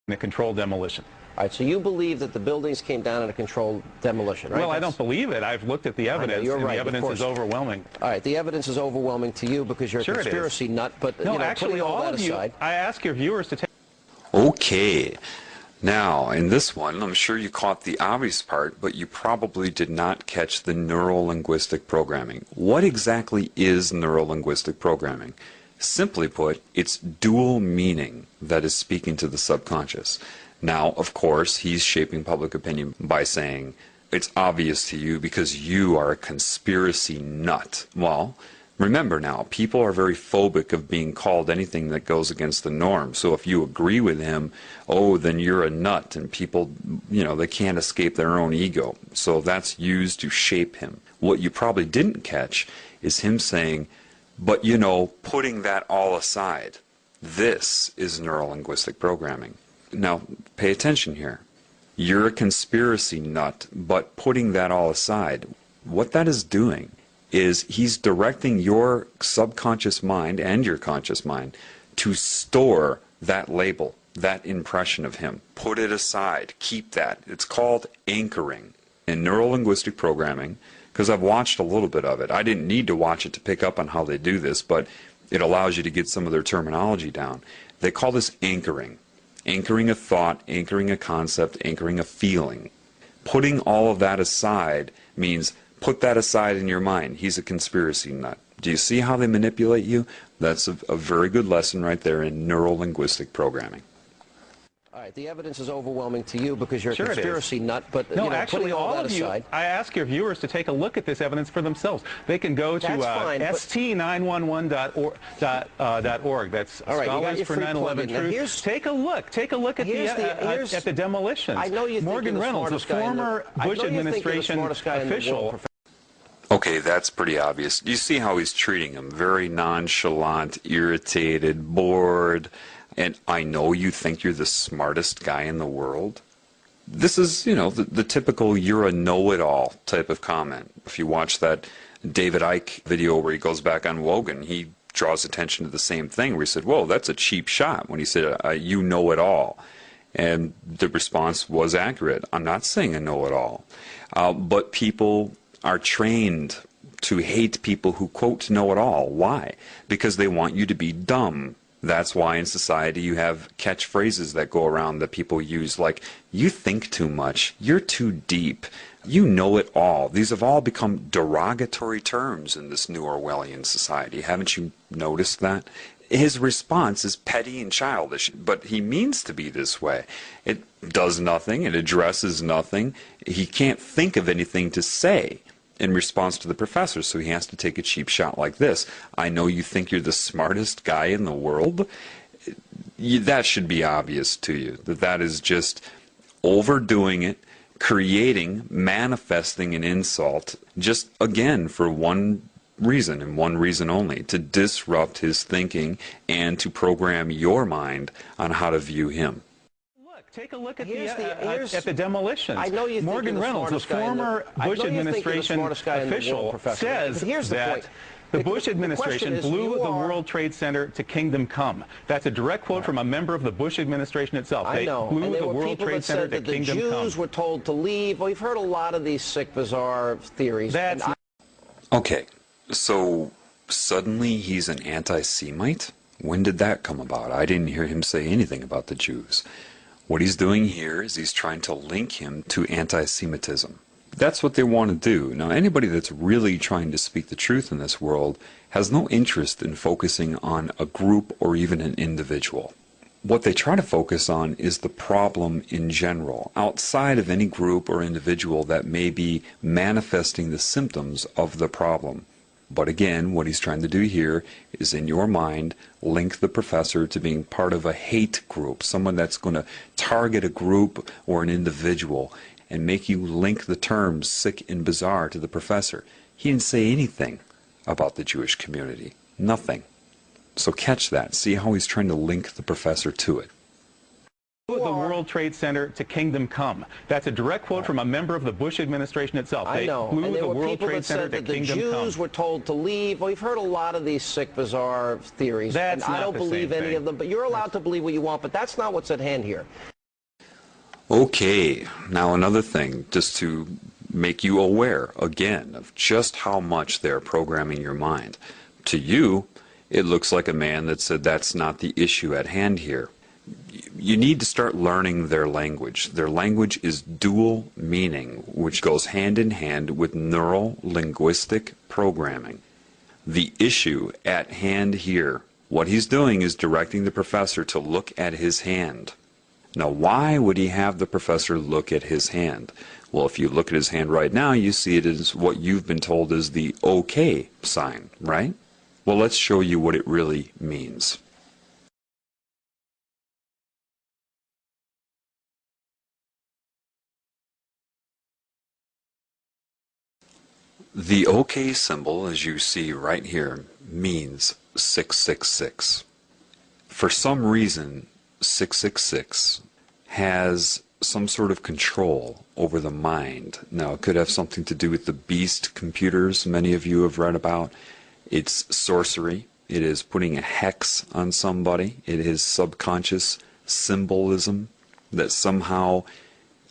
a controlled demolition. All right, so you believe that the buildings came down in a controlled demolition, right? Well, I don't believe it. I've looked at the evidence, you're right, the evidence is overwhelming. All right, the evidence is overwhelming to you because you're a conspiracy nut, but no, you know, actually, all that of you, aside, I ask your viewers to take... Okay. Now, in this one, I'm sure you caught the obvious part, but you probably did not catch the neuro-linguistic programming. What exactly is neuro-linguistic programming? Simply put, it's dual meaning that is speaking to the subconscious. Now, of course, he's shaping public opinion by saying, it's obvious to you because you are a conspiracy nut. Well, remember now, people are very phobic of being called anything that goes against the norm. So if you agree with him, oh, then you're a nut, and people, you know, they can't escape their own ego. So that's used to shape him. What you probably didn't catch is him saying, but, you know, putting that all aside, this is neuro-linguistic programming. Now, pay attention here. You're a conspiracy nut, but putting that all aside, what that is doing is he's directing your subconscious mind and your conscious mind to store that label, that impression of him. Put it aside. Keep that. It's called anchoring. In neuro-linguistic programming, because I've watched a little bit of it. I didn't need to watch it to pick up on how they do this, but it allows you to get some of their terminology down. They call this anchoring. Anchoring a thought, anchoring a concept, anchoring a feeling. Putting all of that aside means put that aside in your mind. He's a conspiracy nut. Do you see how they manipulate you? That's a very good lesson right there in neuro-linguistic programming. all right, the evidence is overwhelming to you because you're a Sure conspiracy nut, but no, you know, actually, putting all that of you, aside, I ask your viewers to take a look at this evidence for themselves. They can go to st911.org. That's all right, Scholars for 9/11 Truth. Take a look. Take a look at the demolitions. I know you think Morgan Reynolds, a former Bush administration official. Okay, that's pretty obvious. You see how he's treating him. Very nonchalant, irritated, bored. And I know you think you're the smartest guy in the world. This is, you know, the typical you're a know-it-all type of comment. If you watch that David Icke video where he goes back on Wogan, he draws attention to the same thing where he said, whoa, that's a cheap shot, when he said, you know it all. And the response was accurate. I'm not saying a know-it-all. But people are trained to hate people who, quote, know it all. Why? Because they want you to be dumb. That's why in society you have catchphrases that go around that people use, like, you think too much, you're too deep, you know it all. These have all become derogatory terms in this new Orwellian society. Haven't you noticed that? His response is petty and childish, but he means to be this way. It does nothing, it addresses nothing. He can't think of anything to say in response to the professor, so he has to take a cheap shot like this. I know you think you're the smartest guy in the world. That should be obvious to you, that is just overdoing it, creating, manifesting an insult, just again for one reason and one reason only, to disrupt his thinking and to program your mind on how to view him. Take a look at the demolitions. I know you think Morgan Reynolds, a former Bush administration official, says that the Bush administration blew the World Trade Center to kingdom come. That's a direct quote from a member of the Bush administration itself. I know. They blew the World Trade Center to kingdom come. The Jews were told to leave. Well, we've heard a lot of these sick, bizarre theories. Okay, so suddenly he's an anti-Semite? When did that come about? I didn't hear him say anything about the Jews. What he's doing here is he's trying to link him to anti-Semitism. That's what they want to do. Now, anybody that's really trying to speak the truth in this world has no interest in focusing on a group or even an individual. What they try to focus on is the problem in general, outside of any group or individual that may be manifesting the symptoms of the problem. But again, what he's trying to do here is, in your mind, link the professor to being part of a hate group, someone that's going to target a group or an individual and make you link the terms sick and bizarre to the professor. He didn't say anything about the Jewish community. Nothing. So catch that. See how he's trying to link the professor to it. The World Trade Center to kingdom come. That's a direct quote from a member of the Bush administration itself. I know. Blew the World Trade Center to kingdom come. The Jews were told to leave. Well, we've heard a lot of these sick, bizarre theories. And I don't believe any of them, but you're allowed to believe what you want, but that's not what's at hand here. Okay, now another thing, just to make you aware, again, of just how much they're programming your mind. To you, it looks like a man that said that's not the issue at hand here. You need to start learning their language. Their language is dual meaning, which goes hand in hand with neuro-linguistic programming. The issue at hand here, what he's doing is directing the professor to look at his hand. Now, why would he have the professor look at his hand? Well, if you look at his hand right now, you see it as what you've been told is the OK sign, right? Well, let's show you what it really means. The OK symbol, as you see right here, means 666. For some reason, 666 has some sort of control over the mind. Now, it could have something to do with the beast computers many of you have read about. It's sorcery. It is putting a hex on somebody. It is subconscious symbolism that somehow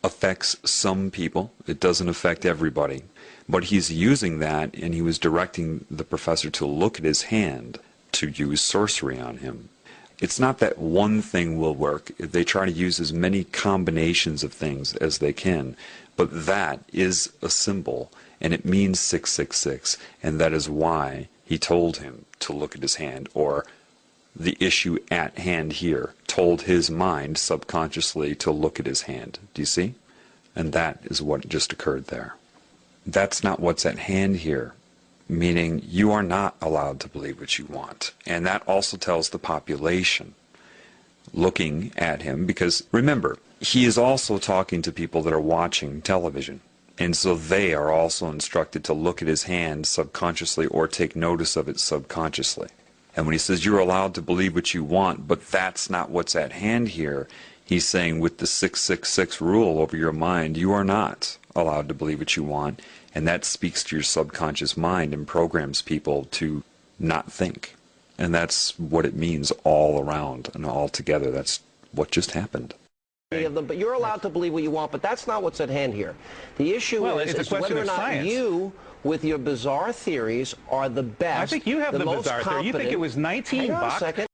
affects some people. It doesn't affect everybody. But he's using that, and he was directing the professor to look at his hand to use sorcery on him. It's not that one thing will work. They try to use as many combinations of things as they can, but that is a symbol, and it means 666, and that is why he told him to look at his hand, or the issue at hand here told his mind subconsciously to look at his hand. Do you see? And that is what just occurred there. That's not what's at hand here. Meaning you are not allowed to believe what you want. And that also tells the population looking at him, because remember, he is also talking to people that are watching television. And so they are also instructed to look at his hand subconsciously or take notice of it subconsciously. And when he says you're allowed to believe what you want, but that's not what's at hand here, he's saying with the 666 rule over your mind, you are not allowed to believe what you want. And that speaks to your subconscious mind and programs people to not think. And that's what it means all around and all together. That's what just happened. Of them, but you're allowed to believe what you want, but that's not what's at hand here. The issue is whether or not you, with your bizarre theories, are the best. I think you have the bizarre theory. You think it was 19 bucks? Hang on a second.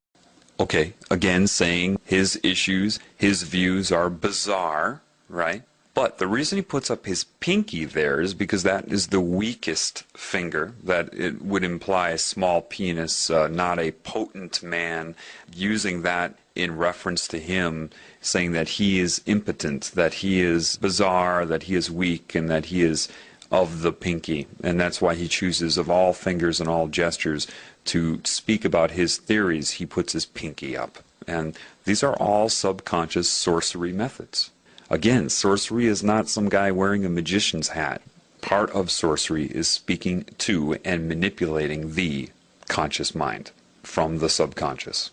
Okay, again saying his issues, his views are bizarre, right? But the reason he puts up his pinky there is because that is the weakest finger, that it would imply a small penis, not a potent man, using that in reference to him, saying that he is impotent, that he is bizarre, that he is weak, and that he is of the pinky. And that's why he chooses, of all fingers and all gestures, to speak about his theories, he puts his pinky up. And these are all subconscious sorcery methods. Again, sorcery is not some guy wearing a magician's hat. Part of sorcery is speaking to and manipulating the conscious mind from the subconscious.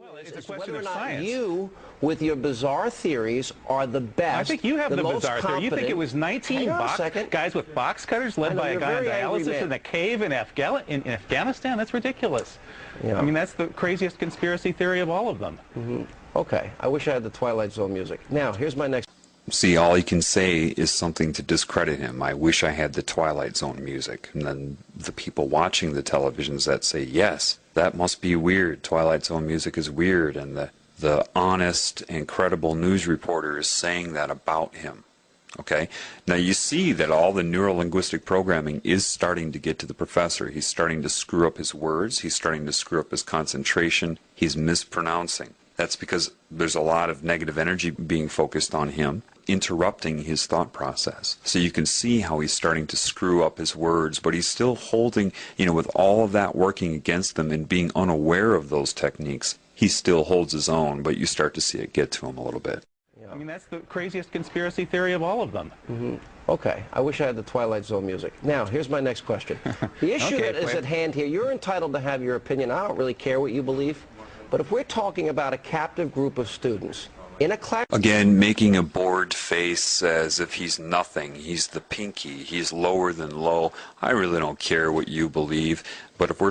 Well, it's a question whether of or not science. You, with your bizarre theories, are the best. I think you have the bizarre theory. You think it was 19 guys with box cutters led by a guy on dialysis in a cave in Afghanistan? That's ridiculous. Yeah. I mean, that's the craziest conspiracy theory of all of them. Mm-hmm. Okay, I wish I had the Twilight Zone music. Now, here's my next... See, all he can say is something to discredit him. I wish I had the Twilight Zone music. And then the people watching the televisions that say, yes, that must be weird. Twilight Zone music is weird. And the honest and credible news reporter is saying that about him. Okay? Now you see that all the neuro-linguistic programming is starting to get to the professor. He's starting to screw up his words. He's starting to screw up his concentration. He's mispronouncing. That's because there's a lot of negative energy being focused on him, interrupting his thought process. So you can see how he's starting to screw up his words, but he's still holding, with all of that working against him and being unaware of those techniques, he still holds his own, but you start to see it get to him a little bit. I mean, that's the craziest conspiracy theory of all of them. Mm-hmm. Okay, I wish I had the Twilight Zone music. Now, here's my next question. The issue that is at hand here, you're entitled to have your opinion. I don't really care what you believe. But if we're talking about a captive group of students in a class... Again, making a bored face as if he's nothing. He's the pinky. He's lower than low. I really don't care what you believe. But if we're